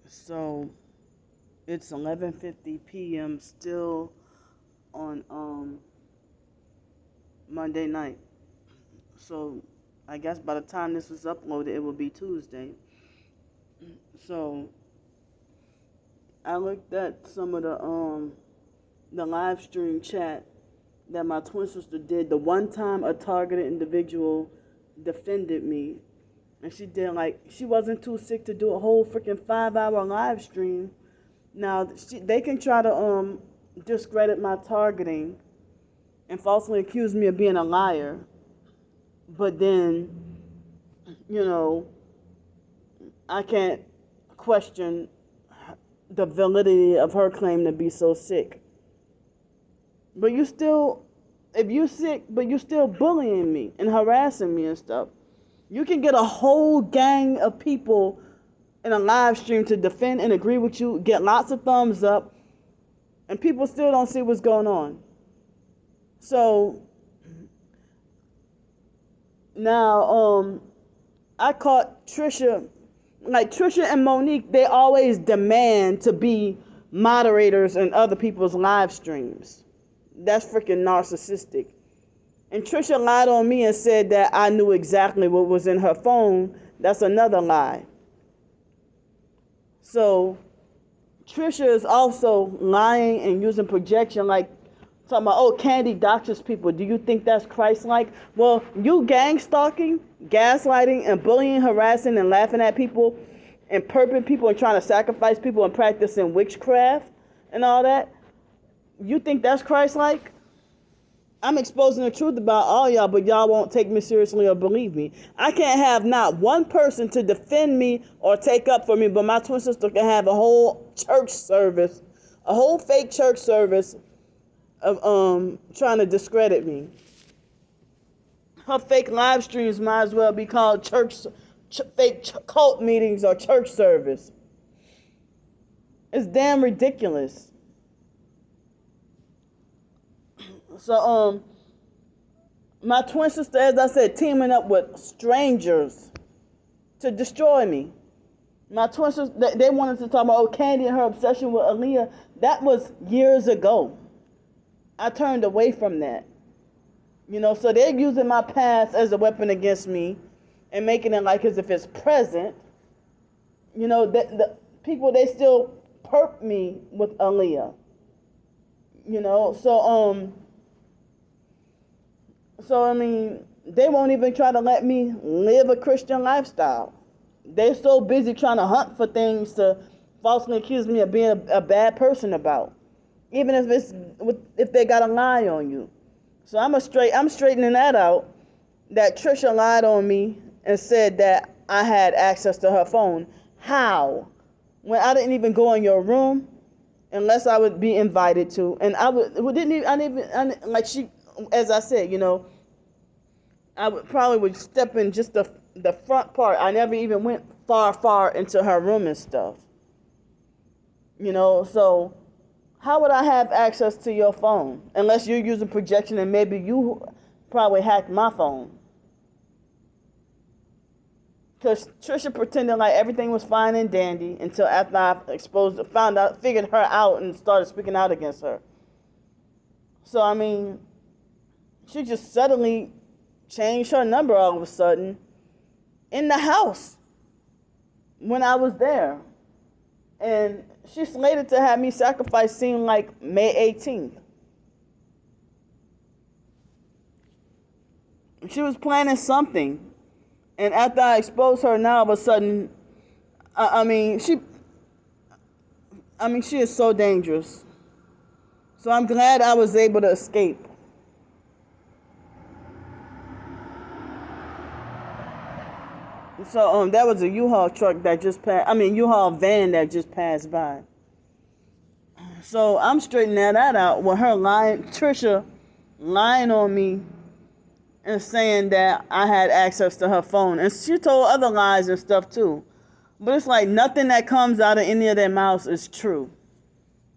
So it's 11:50 p.m. still on Monday night. So I guess by the time this was uploaded, it will be Tuesday. So I looked at some of the live stream chat that my twin sister did. The one time a targeted individual defended me, and she wasn't too sick to do a whole freaking 5-hour live stream. Now they can try to discredit my targeting and falsely accuse me of being a liar, but then I can't question the validity of her claim to be so sick. But if you're sick, but you're still bullying me and harassing me and stuff, you can get a whole gang of people in a live stream to defend and agree with you, get lots of thumbs up, and people still don't see what's going on. So now I caught Trisha and Monique, they always demand to be moderators in other people's live streams. That's freaking narcissistic. And Trisha lied on me and said that I knew exactly what was in her phone. That's another lie. So Trisha is also lying and using projection, like talking about, oh, Candy doctors people. Do you think that's Christ-like? Well, you gang stalking, gaslighting, and bullying, harassing, and laughing at people, and perping people and trying to sacrifice people and practicing witchcraft and all that. You think that's Christ-like? I'm exposing the truth about all y'all, but y'all won't take me seriously or believe me. I can't have not one person to defend me or take up for me, but my twin sister can have a whole church service, a whole fake church service of trying to discredit me. Her fake live streams might as well be called fake cult meetings or church service. It's damn ridiculous. So my twin sister, as I said, teaming up with strangers to destroy me. My twin sister, they wanted to talk about, oh, Candy and her obsession with Aaliyah. That was years ago. I turned away from that. So they're using my past as a weapon against me and making it like as if it's present. The people, they still perp me with Aaliyah. So I mean, they won't even try to let me live a Christian lifestyle. They're so busy trying to hunt for things to falsely accuse me of being a bad person about, even if they got a lie on you. So I'm straightening that out. That Trisha lied on me and said that I had access to her phone. How? When I didn't even go in your room unless I would be invited to, and as I said, I would step in just the front part. I never even went far into her room and stuff. So how would I have access to your phone unless you're using projection and maybe you probably hacked my phone? Because Trisha pretended like everything was fine and dandy until after I figured her out and started speaking out against her. So I mean, she just suddenly changed her number all of a sudden in the house when I was there. And she slated to have me sacrifice seemed like May 18th. She was planning something. And after I exposed her, now all of a sudden, she is so dangerous. So I'm glad I was able to escape. So that was a U-Haul truck that just passed. U-Haul van that just passed by. So I'm straightening that out with her Trisha lying on me and saying that I had access to her phone. And she told other lies and stuff too. But it's like nothing that comes out of any of their mouths is true.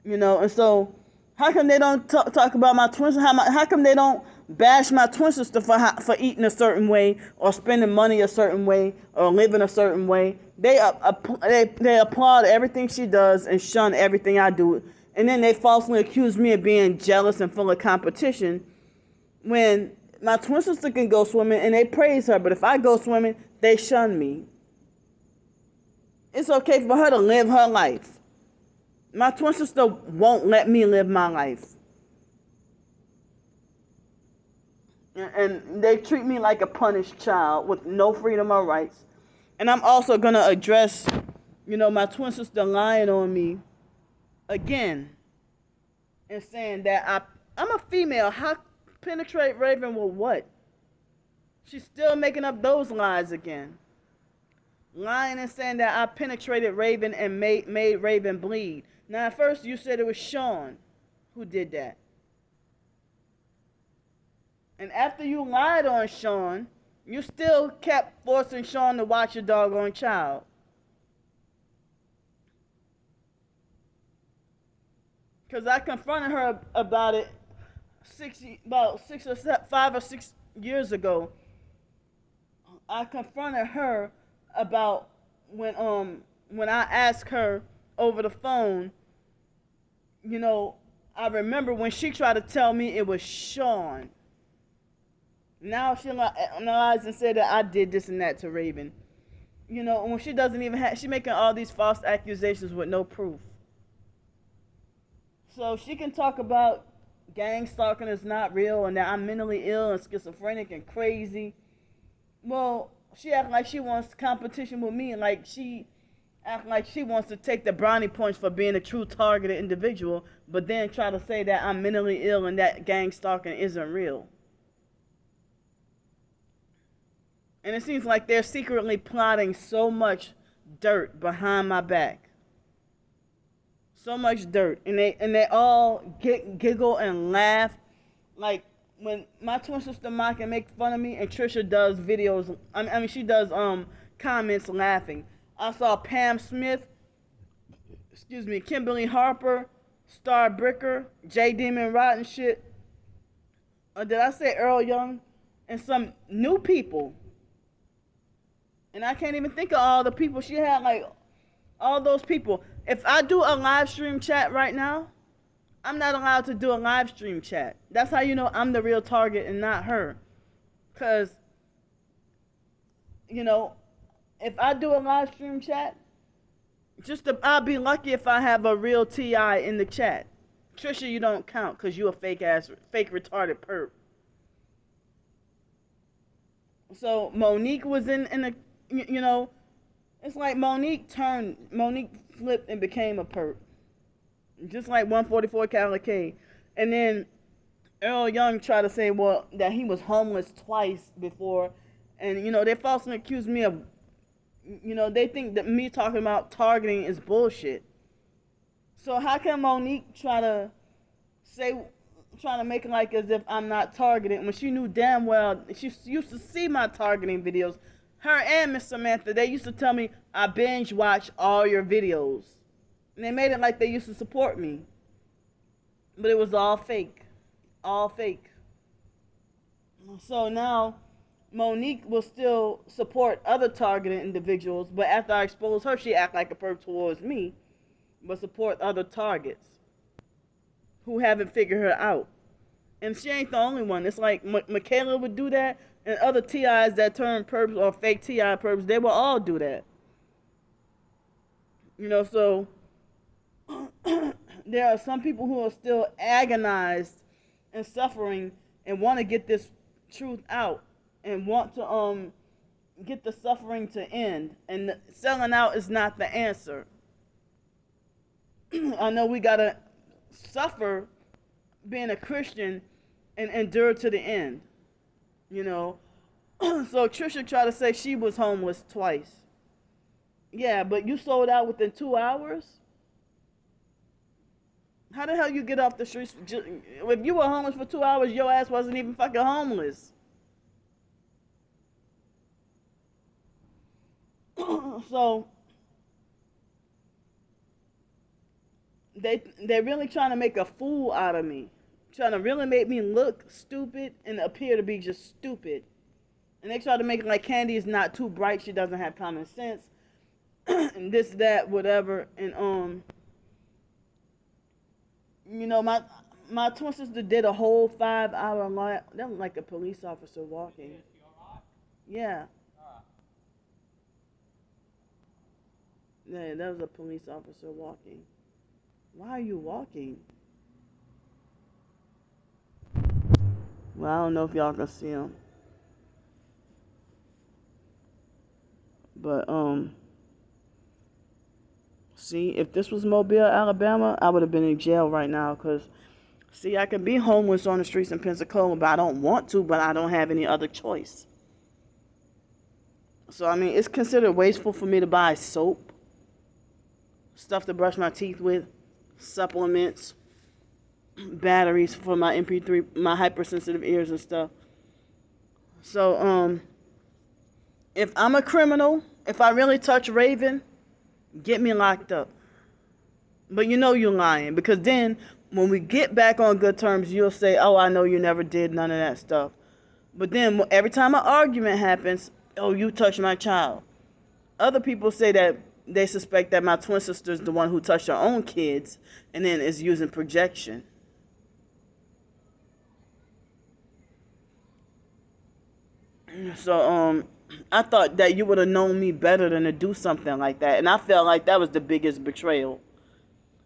And so how come they don't talk about my twins? How come they don't bash my twin sister for eating a certain way or spending money a certain way or living a certain way. They applaud everything she does and shun everything I do. And then they falsely accuse me of being jealous and full of competition when my twin sister can go swimming and they praise her. But if I go swimming, they shun me. It's okay for her to live her life. My twin sister won't let me live my life. And they treat me like a punished child with no freedom or rights. And I'm also going to address, my twin sister lying on me again and saying that I'm a female. How penetrate Raven with what? She's still making up those lies again. Lying and saying that I penetrated Raven and made Raven bleed. Now, at first you said it was Sean who did that. And after you lied on Sean, you still kept forcing Sean to watch your doggone child. Because I confronted her about it 5 or 6 years ago. I confronted her about when I asked her over the phone, I remember when she tried to tell me it was Sean. Now she lies and said that I did this and that to Raven. When she doesn't even she's making all these false accusations with no proof. So she can talk about gang stalking is not real and that I'm mentally ill and schizophrenic and crazy. Well, she act like she wants competition with me, and like she act like she wants to take the brownie points for being a true targeted individual, but then try to say that I'm mentally ill and that gang stalking isn't real. And it seems like they're secretly plotting so much dirt behind my back. So much dirt. And they all giggle and laugh. Like when my twin sister mock and make fun of me and Trisha does videos, she does comments laughing. I saw Pam Smith, Kimberly Harper, Star Bricker, J Demon Rotten shit. Or did I say Earl Young? And some new people. And I can't even think of all the people she had, like all those people. If I do a live stream chat right now, I'm not allowed to do a live stream chat. That's how you know I'm the real target and not her. Because, if I do a live stream chat, I'll be lucky if I have a real TI in the chat. Trisha, you don't count because you a fake retarded perp. So Monique was in the, it's like Monique flipped and became a perp. Just like 144 Cali K. And then Earl Young tried to say, well, that he was homeless twice before. And, they falsely accused me of, they think that me talking about targeting is bullshit. So how can Monique try to make it like as if I'm not targeted when she knew damn well, she used to see my targeting videos. Her and Miss Samantha, they used to tell me I binge watch all your videos. And they made it like they used to support me. But it was all fake. All fake. So now Monique will still support other targeted individuals, but after I expose her, she act like a perp towards me, but support other targets who haven't figured her out. And she ain't the only one. It's like Michaela would do that, and other TIs that turn perps or fake TI perps, they will all do that. So there are some people who are still agonized and suffering and want to get this truth out and want to get the suffering to end. And selling out is not the answer. I know we got to suffer being a Christian and endure to the end. So Trisha tried to say she was homeless twice. Yeah, but you sold out within 2 hours? How the hell you get off the streets? If you were homeless for 2 hours, your ass wasn't even fucking homeless. So they're really trying to make a fool out of me. trying to really make me look stupid and appear to be just stupid. And they try to make it like Candy is not too bright. She doesn't have common sense, and this, that, whatever. And my twin sister did a whole 5 hour live. That was like a police officer walking. Yeah. Yeah, that was a police officer walking. Why are you walking? Well, I don't know if y'all can see him. But, see, if this was Mobile, Alabama, I would have been in jail right now. Because, see, I can be homeless on the streets in Pensacola, but I don't want to, but I don't have any other choice. So, I mean, it's considered wasteful for me to buy soap, stuff to brush my teeth with, supplements, batteries for my MP3, my hypersensitive ears and stuff. So, if I'm a criminal, if I really touch Raven, get me locked up. But you know you're lying, because then when we get back on good terms, you'll say, oh, I know you never did none of that stuff. But then every time an argument happens, oh, you touched my child. Other people say that they suspect that my twin sister is the one who touched her own kids and then is using projection. So, I thought that you would have known me better than to do something like that. And I felt like that was the biggest betrayal.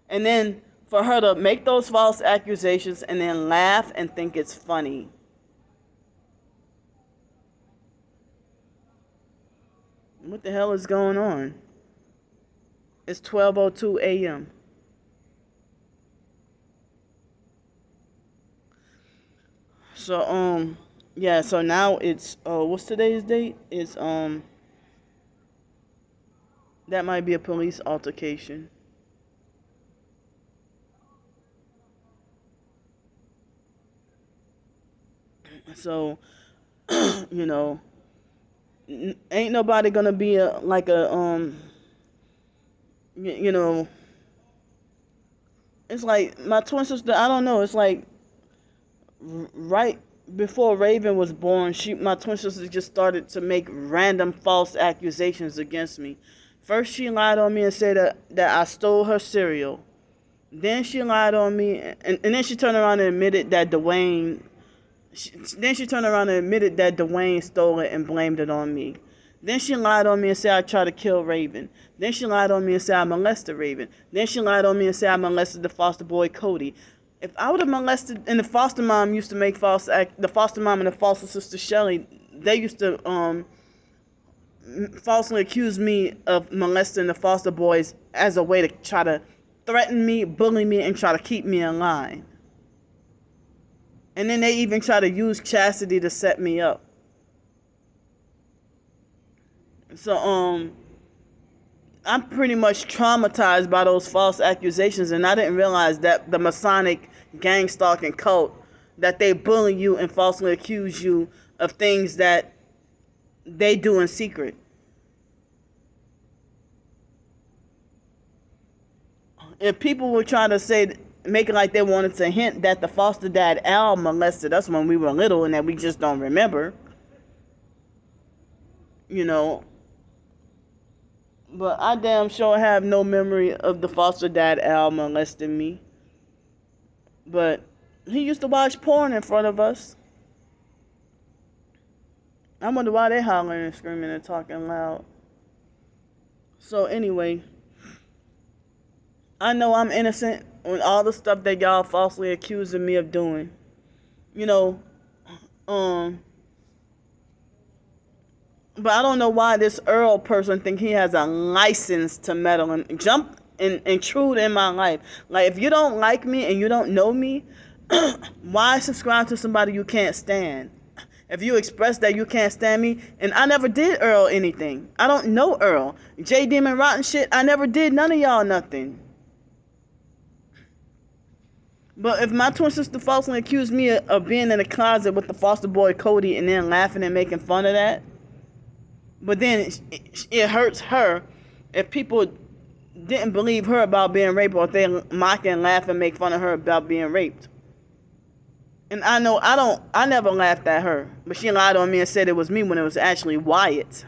And then for her to make those false accusations and then laugh and think it's funny. What the hell is going on? It's 12:02 a.m. So, yeah, so now it's, what's today's date? It's, that might be a police altercation. So, you know, ain't nobody gonna be you know, it's like my twin sister, I don't know, it's like right before Raven was born, my twin sister just started to make random false accusations against me. First, she lied on me and said that I stole her cereal. Then she lied on me, and then she turned around and admitted that Dwayne stole it and blamed it on me. Then she lied on me and said I tried to kill Raven. Then she lied on me and said I molested Raven. Then she lied on me and said I molested the foster boy Cody. If I would have molested, and the foster mom used to make the foster mom and the foster sister Shelly, they used to falsely accuse me of molesting the foster boys as a way to try to threaten me, bully me, and try to keep me in line. And then they even try to use chastity to set me up. So, I'm pretty much traumatized by those false accusations, and I didn't realize that the Masonic gang stalking cult, that they bully you and falsely accuse you of things that they do in secret. If people were trying to make it like they wanted to hint that the foster dad Al molested us when we were little and that we just don't remember, you know. But I damn sure have no memory of the foster dad Al molesting me. But he used to watch porn in front of us. I wonder why they hollering and screaming and talking loud. So anyway, I know I'm innocent on all the stuff that y'all falsely accusing me of doing. You know, but I don't know why this Earl person think he has a license to meddle and jump and intrude in my life. Like, if you don't like me and you don't know me, why subscribe to somebody you can't stand? If you express that you can't stand me, and I never did Earl anything. I don't know Earl. J Demon Rotten shit, I never did none of y'all nothing. But if my twin sister falsely accused me of being in the closet with the foster boy Cody and then laughing and making fun of that, but then it hurts her if people didn't believe her about being raped, or if they mock and laugh and make fun of her about being raped. And I never laughed at her, but she lied on me and said it was me when it was actually Wyatt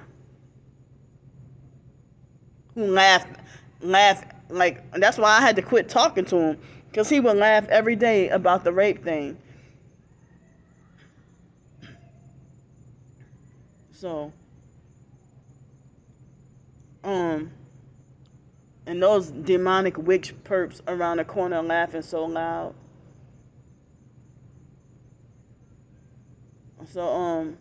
who laughed, like, that's why I had to quit talking to him, because he would laugh every day about the rape thing. So, and those demonic witch perps around the corner laughing so loud. So,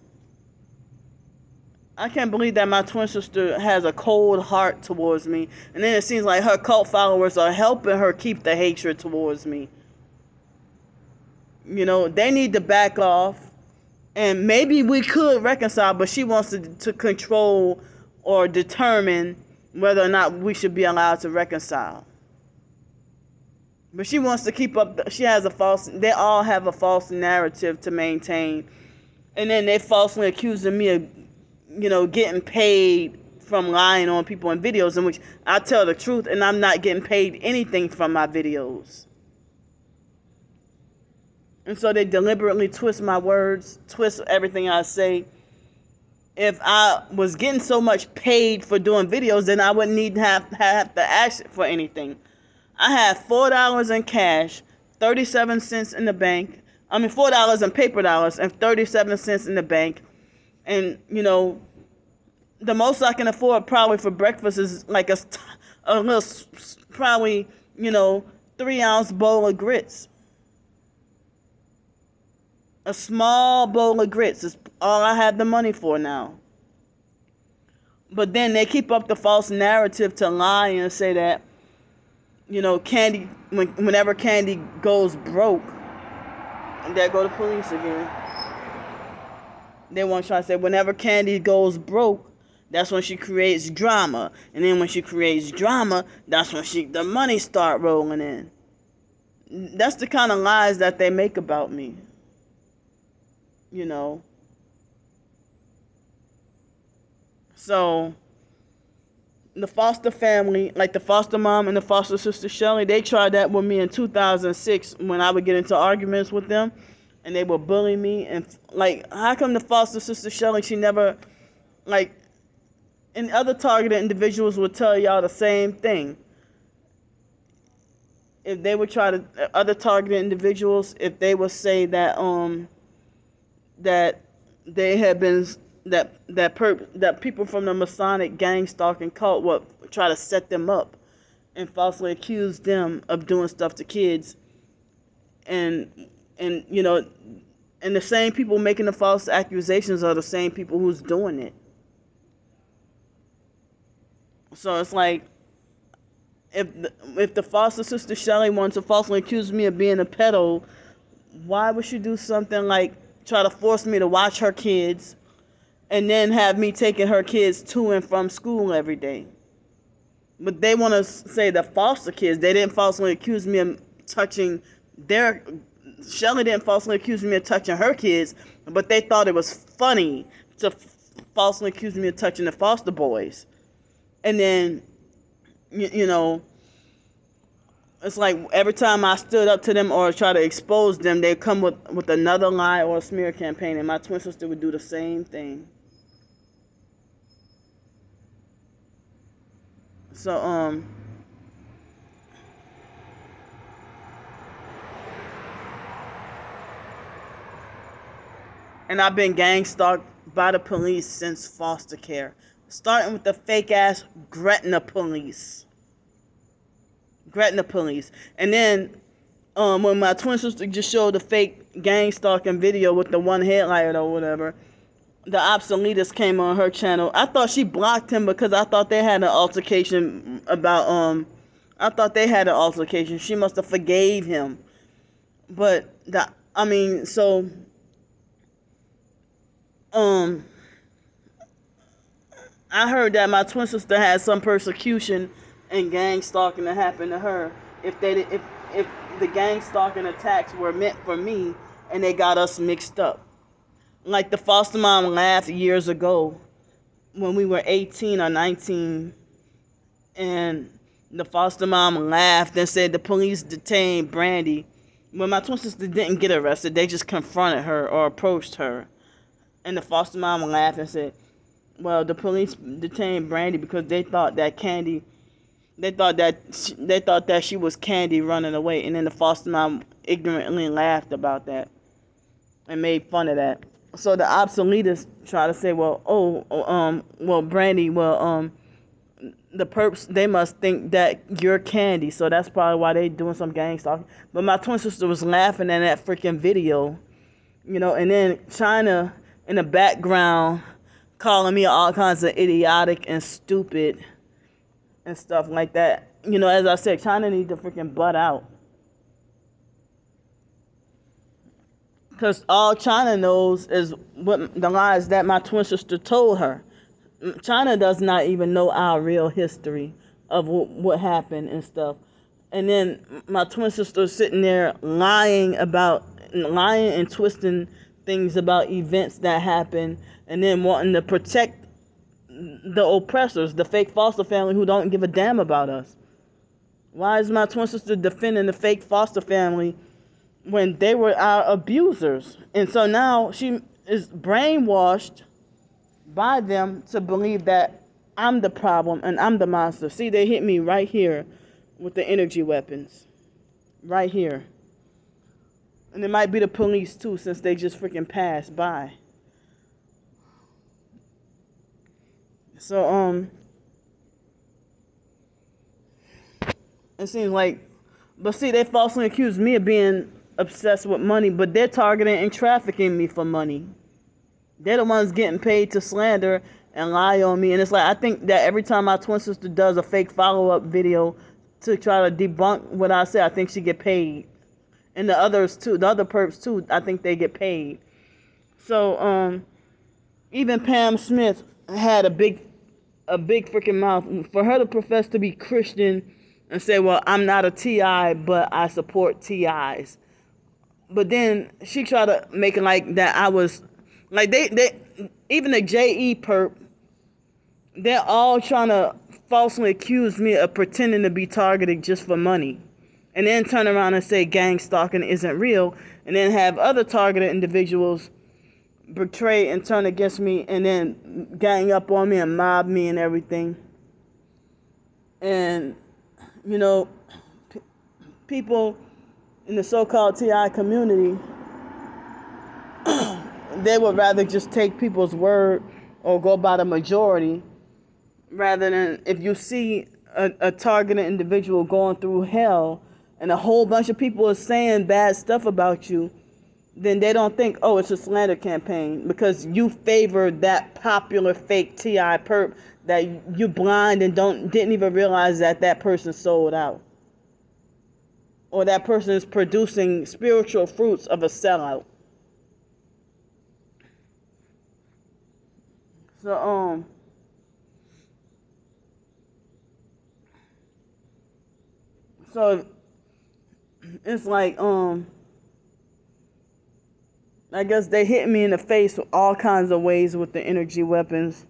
I can't believe that my twin sister has a cold heart towards me. And then it seems like her cult followers are helping her keep the hatred towards me. You know, they need to back off. And maybe we could reconcile, but she wants to control or determine whether or not we should be allowed to reconcile. But she wants to keep up, they all have a false narrative to maintain. And then they falsely accusing me of, getting paid from lying on people in videos, in which I tell the truth, and I'm not getting paid anything from my videos. And so they deliberately twist my words, twist everything I say. If I was getting so much paid for doing videos, then I wouldn't need to have to ask for anything. I have $4 in cash, 37 cents in the bank. $4 in paper dollars and 37 cents in the bank. And, the most I can afford probably for breakfast is like a little, probably, 3-ounce bowl of grits. A small bowl of grits is all I have the money for now. But then they keep up the false narrative to lie and say that, Candy, whenever Candy goes broke, and there go the police again. They want to try to say whenever Candy goes broke, that's when she creates drama. And then when she creates drama, that's when the money start rolling in. That's the kind of lies that they make about me. So the foster family, like the foster mom and the foster sister Shelly, they tried that with me in 2006 when I would get into arguments with them and they would bully me. And like, how come the foster sister Shelly, she never, like, and other targeted individuals would tell y'all the same thing. If they would try to, other targeted individuals, if they would say that that they had been, that people from the Masonic gang stalking cult would try to set them up and falsely accuse them of doing stuff to kids, and the same people making the false accusations are the same people who's doing it. So it's like, if the foster sister Shelly wants to falsely accuse me of being a pedo, why would she do something like try to force me to watch her kids and then have me taking her kids to and from school every day? But they want to say the foster kids, they didn't falsely accuse me of touching Shelly didn't falsely accuse me of touching her kids, but they thought it was funny to falsely accuse me of touching the foster boys. And then, it's like every time I stood up to them or try to expose them, they'd come with another lie or a smear campaign, and my twin sister would do the same thing. So, and I've been gang stalked by the police since foster care. Starting with the fake-ass Gretna police. And then when my twin sister just showed the fake gang stalking video with the one headlight or whatever, the obsoletist came on her channel. I thought she blocked him because I thought they had an altercation about, She must have forgave him. But, I heard that my twin sister had some persecution and gang stalking that happened to her. If the gang stalking attacks were meant for me and they got us mixed up. Like the foster mom laughed years ago when we were 18 or 19, and the foster mom laughed and said the police detained Brandy When my twin sister didn't get arrested, they just confronted her or approached her. And the foster mom laughed and said, well, the police detained Brandy because they thought that she was Candy running away. And then the foster mom ignorantly laughed about that and made fun of that. So the obsoletists try to say, well, Brandy, the perps, they must think that you're Candy, so that's probably why they doing some gang stalking. But my twin sister was laughing at that freaking video, and then China in the background calling me all kinds of idiotic and stupid and stuff like that. As I said, China needs to freaking butt out. Because all China knows is what the lies that my twin sister told her. China does not even know our real history of what happened and stuff. And then my twin sister is sitting there lying and twisting things about events that happened, and then wanting to protect the oppressors, the fake foster family who don't give a damn about us. Why is my twin sister defending the fake foster family when they were our abusers? And so now she is brainwashed by them to believe that I'm the problem and I'm the monster. See, they hit me right here with the energy weapons. Right here. And it might be the police too, since they just freaking passed by. So, it seems like, but see, they falsely accuse me of being obsessed with money, but they're targeting and trafficking me for money. They're the ones getting paid to slander and lie on me. And it's like, I think that every time my twin sister does a fake follow-up video to try to debunk what I say, I think she get paid. And the others too, the other perps too, I think they get paid. So, even Pam Smith had a big freaking mouth. For her to profess to be Christian and say, well, I'm not a TI, but I support TIs. But then she tried to make it like that I was, like they even the JE perp, they're all trying to falsely accuse me of pretending to be targeted just for money. And then turn around and say gang stalking isn't real, and then have other targeted individuals betray and turn against me, and then gang up on me and mob me and everything. And, people in the so-called TI community, they would rather just take people's word or go by the majority, rather than if you see a targeted individual going through hell and a whole bunch of people are saying bad stuff about you, then they don't think, oh, it's a slander campaign, because you favor that popular fake TI perp that you blind and didn't even realize that person sold out, or that person is producing spiritual fruits of a sellout. So it's like, I guess they hit me in the face with all kinds of ways with the energy weapons.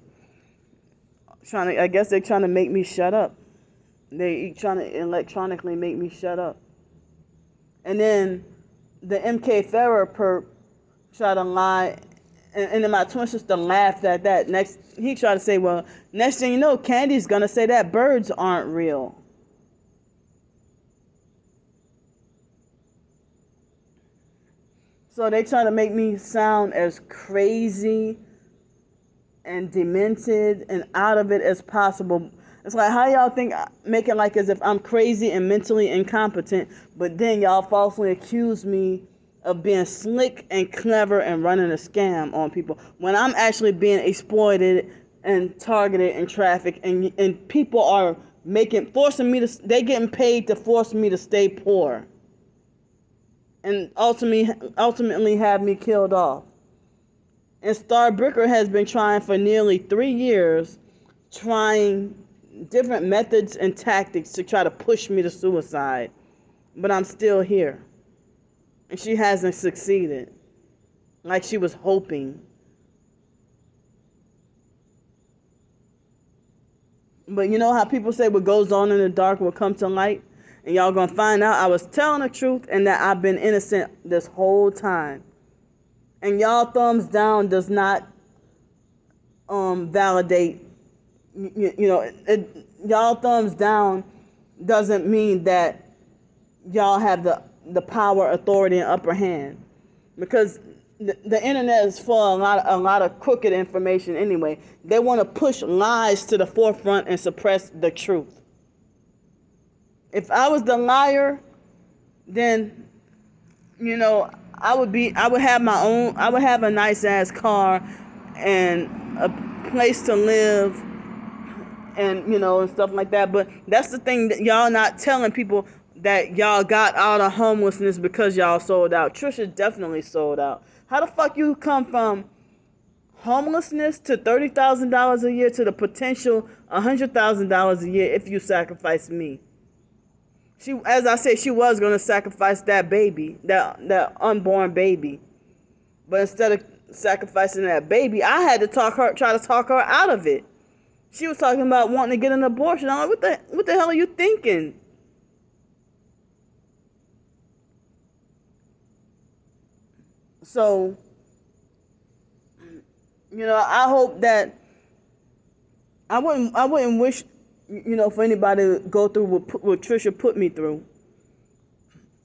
I guess they're trying to make me shut up. They trying to electronically make me shut up. And then the MK Farrah perp tried to lie, and then my twin sister laughed at that. Next, he tried to say, well, next thing you know, Candy's gonna say that birds aren't real. So they try to make me sound as crazy and demented and out of it as possible. It's like, how y'all think, make it like as if I'm crazy and mentally incompetent, but then y'all falsely accuse me of being slick and clever and running a scam on people, when I'm actually being exploited and targeted and trafficked, and people are forcing me to, they getting paid to force me to stay poor and ultimately have me killed off. And Starbricker has been trying for nearly 3 years, trying different methods and tactics to try to push me to suicide. But I'm still here. And she hasn't succeeded like she was hoping. But you know how people say what goes on in the dark will come to light? And y'all gonna find out I was telling the truth and that I've been innocent this whole time. And y'all thumbs down does not validate, y'all thumbs down doesn't mean that y'all have the power, authority, and upper hand. Because the internet is full of a lot of crooked information anyway. They want to push lies to the forefront and suppress the truth. If I was the liar, then, I would have a nice ass car and a place to live and, and stuff like that. But that's the thing that y'all not telling people, that y'all got out of homelessness because y'all sold out. Trisha definitely sold out. How the fuck you come from homelessness to $30,000 a year to the potential $100,000 a year if you sacrifice me? As I said, she was going to sacrifice that baby, that unborn baby. But instead of sacrificing that baby, I had to try to talk her out of it. She was talking about wanting to get an abortion. I'm like, what the hell are you thinking? So, I hope that I wouldn't wish, for anybody to go through what Trisha put me through.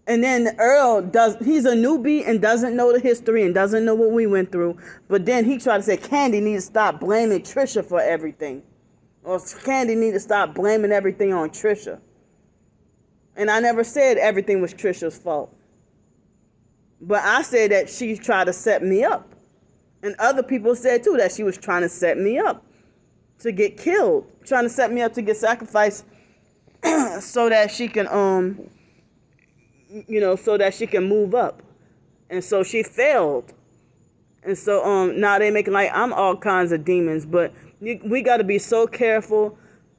And then Earl he's a newbie and doesn't know the history and doesn't know what we went through. But then he tried to say Candy needs to stop blaming Trisha for everything. Or Candy needs to stop blaming everything on Trisha. And I never said everything was Trisha's fault. But I said that she tried to set me up. And other people said too that she was trying to set me up to get killed. Trying to set me up to get sacrificed so that she can so that she can move up. And so she failed. And so now they making like I'm all kinds of demons. But we got to be so careful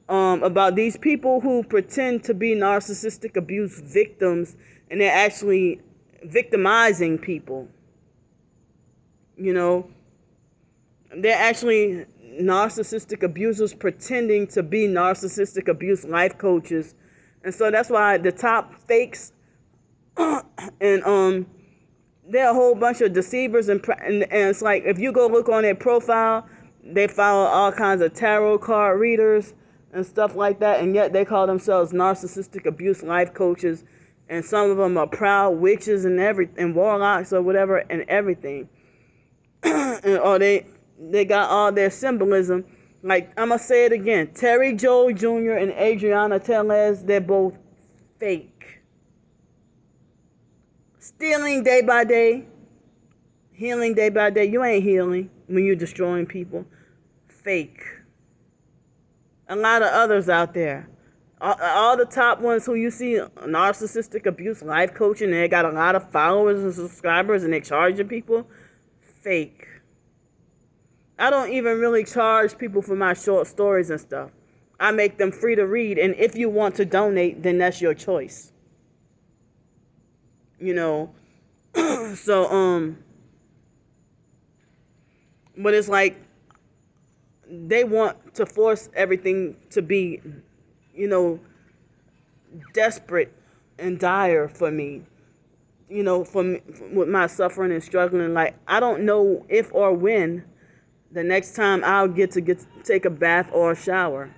about these people who pretend to be narcissistic abuse victims, and they're actually victimizing people. They're actually narcissistic abusers pretending to be narcissistic abuse life coaches. And so that's why the top fakes and there are a whole bunch of deceivers, and it's like if you go look on their profile, they follow all kinds of tarot card readers and stuff like that, and yet they call themselves narcissistic abuse life coaches. And some of them are proud witches and warlocks or whatever and everything. Or they got all their symbolism. Like, I'm going to say it again. Terry Joe Jr. and Adriana Tellez, they're both fake. Stealing day by day. Healing day by day. You ain't healing when you're destroying people. Fake. A lot of others out there. All the top ones who you see, narcissistic abuse life coaching, they got a lot of followers and subscribers and they charging people. Fake. I don't even really charge people for my short stories and stuff. I make them free to read, and if you want to donate, then that's your choice. So, but it's like they want to force everything to be, desperate and dire for me, with my suffering and struggling. Like, I don't know if or when the next time I'll get to take a bath or a shower.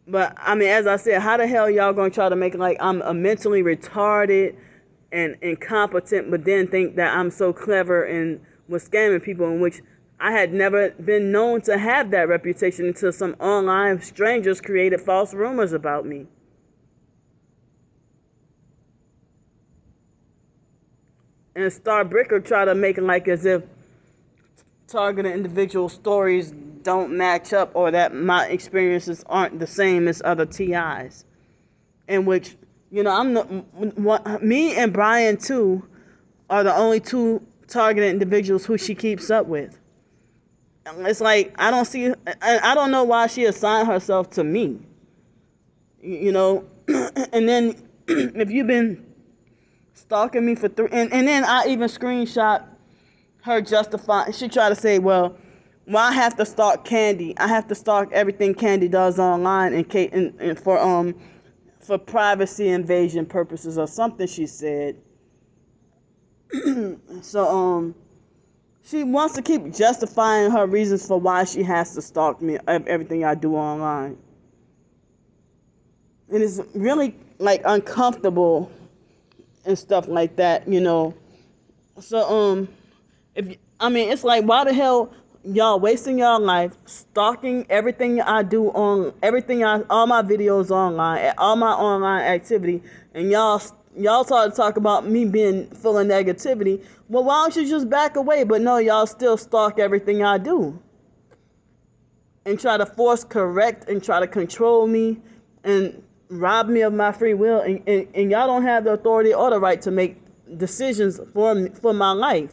But, I mean, as I said, how the hell y'all gonna try to make it like I'm a mentally retarded and incompetent, but then think that I'm so clever and was scamming people, in which I had never been known to have that reputation until some online strangers created false rumors about me. And Starbricker tried to make it like as if targeted individual stories don't match up, or that my experiences aren't the same as other TIs. In which, me and Brian too are the only two targeted individuals who she keeps up with. It's like, I don't know why she assigned herself to me. And then if you've been stalking me for and then I even screenshot her justifying. She tried to say, well, I have to stalk Candy. I have to stalk everything Candy does online and for privacy invasion purposes or something she said. So she wants to keep justifying her reasons for why she has to stalk me, everything I do online. And it's really like uncomfortable and stuff like that, you know. So it's like, why the hell y'all wasting y'all life stalking everything I do on all my videos online, all my online activity, and y'all started to talk about me being full of negativity. Well, why don't you just back away? But no, y'all still stalk everything I do and try to force correct and try to control me and rob me of my free will, and y'all don't have the authority or the right to make decisions for my life.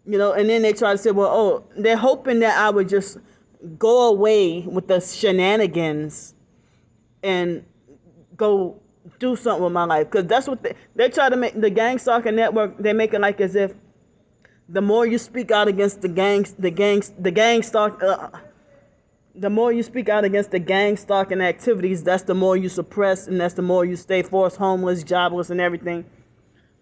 You know, and then they try to say, well, oh, they're hoping that I would just go away with the shenanigans and go do something with my life. Because that's what they try to make the gang stalking network. They make it like as if the more you speak out against the more you speak out against the gang stalking activities, that's the more you suppress, and that's the more you stay forced homeless, jobless, and everything.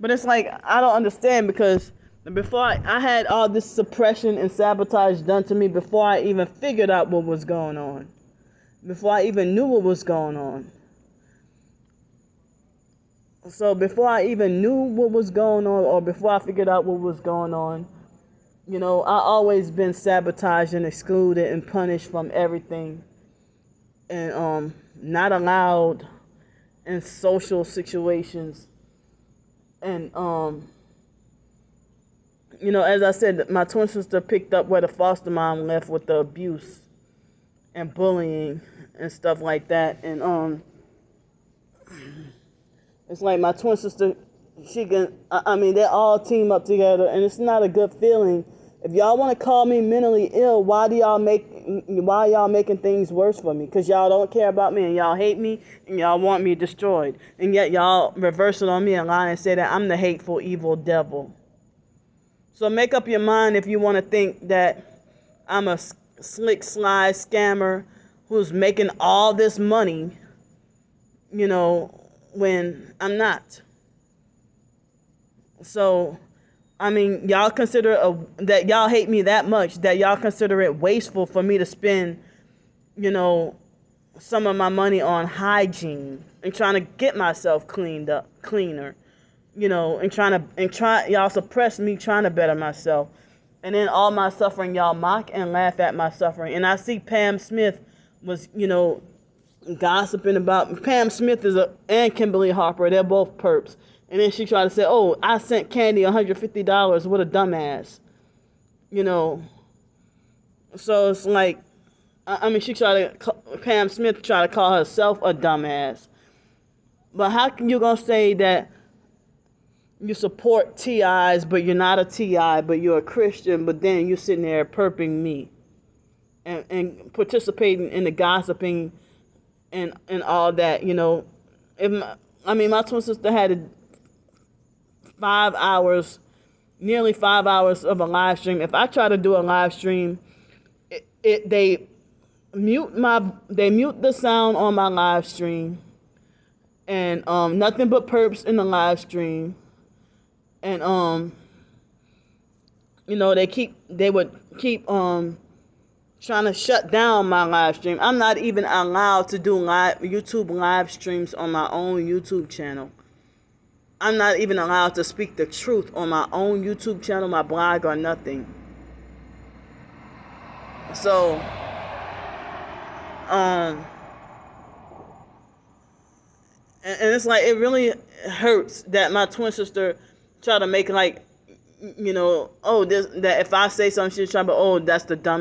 But it's like, I don't understand, because before I had all this suppression and sabotage done to me before I even figured out what was going on, before I even knew what was going on. So before I even knew what was going on, or before I figured out what was going on, you know, I always been sabotaged and excluded and punished from everything, and not allowed in social situations. And you know, as I said, my twin sister picked up where the foster mom left with the abuse and bullying and stuff like that. And it's like my twin sister, they all team up together, and it's not a good feeling. If y'all want to call me mentally ill, why y'all making things worse for me? Because y'all don't care about me, and y'all hate me, and y'all want me destroyed. And yet y'all reverse it on me and lie and say that I'm the hateful, evil devil. So make up your mind if you want to think that I'm a slick, sly scammer who's making all this money, you know, when I'm not. So, I mean, y'all consider that y'all hate me that much, that y'all consider it wasteful for me to spend, you know, some of my money on hygiene and trying to get myself cleaner. You know, and y'all suppress me trying to better myself. And then all my suffering, y'all mock and laugh at my suffering. And I see Pam Smith was, you know, gossiping about, Pam Smith and Kimberly Harper, they're both perps. And then she tried to say, oh, I sent Candy $150, what a dumbass. You know, so it's like, Pam Smith tried to call herself a dumbass. But how can you gonna say that you support TIs, but you're not a TI, but you're a Christian, but then you're sitting there perping me and participating in the gossiping and all that, you know? My twin sister had 5 hours, nearly 5 hours of a live stream. If I try to do a live stream, they mute the sound on my live stream, and nothing but perps in the live stream. And you know, they would keep trying to shut down my live stream. I'm not even allowed to do YouTube live streams on my own YouTube channel. I'm not even allowed to speak the truth on my own YouTube channel, my blog, or nothing. So and it's like, it really hurts that my twin sister try to make, like, you know, that if I say something, she's trying to, oh, that's the dumbest